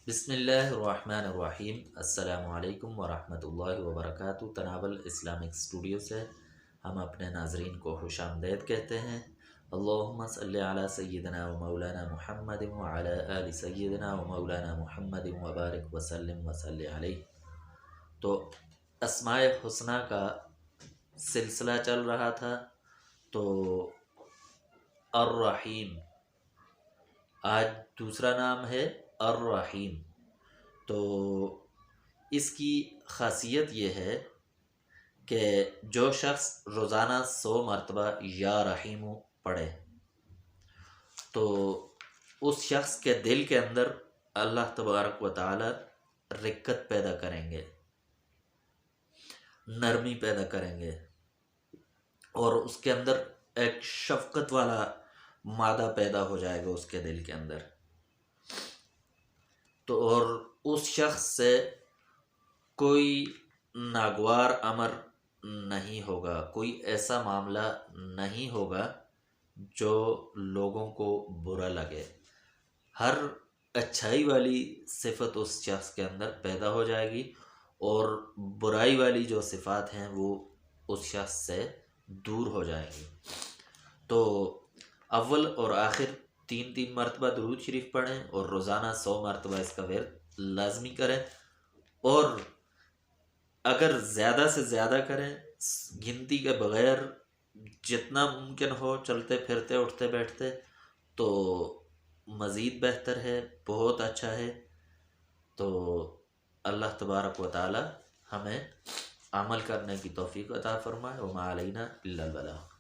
بسم اللہ الرحمن الرحیم۔ السلام علیکم ورحمۃ اللہ وبرکاتہ۔ تناول اسلامک اسٹوڈیو سے ہم اپنے ناظرین کو خوش آمدید کہتے ہیں۔ اللہم صلی علی سیدنا و مولانا محمد وعلی آل سیدنا و مولانا محمد وبارک وسلم وصلی علیہ۔ تو اسماء الحسنی کا سلسلہ چل رہا تھا، تو الرحیم آج دوسرا نام ہے الرحیم۔ تو اس کی خاصیت یہ ہے کہ جو شخص روزانہ 100 مرتبہ یا رحیم پڑھے تو اس شخص کے دل کے اندر اللہ تبارک و تعالی رقت پیدا کریں گے، نرمی پیدا کریں گے، اور اس کے اندر ایک شفقت والا مادہ پیدا ہو جائے گا اس کے دل کے اندر۔ تو اور اس شخص سے کوئی ناگوار امر نہیں ہوگا، کوئی ایسا معاملہ نہیں ہوگا جو لوگوں کو برا لگے۔ ہر اچھائی والی صفت اس شخص کے اندر پیدا ہو جائے گی، اور برائی والی جو صفات ہیں وہ اس شخص سے دور ہو جائیں گی۔ تو اول اور آخر 3 مرتبہ درود شریف پڑھیں، اور روزانہ 100 مرتبہ اس کا ورد لازمی کریں، اور اگر زیادہ سے زیادہ کریں، گنتی کے بغیر جتنا ممکن ہو، چلتے پھرتے اٹھتے بیٹھتے، تو مزید بہتر ہے، بہت اچھا ہے۔ تو اللہ تبارک و تعالی ہمیں عمل کرنے کی توفیق عطا فرمائے۔ وما علینا الا البلاغ۔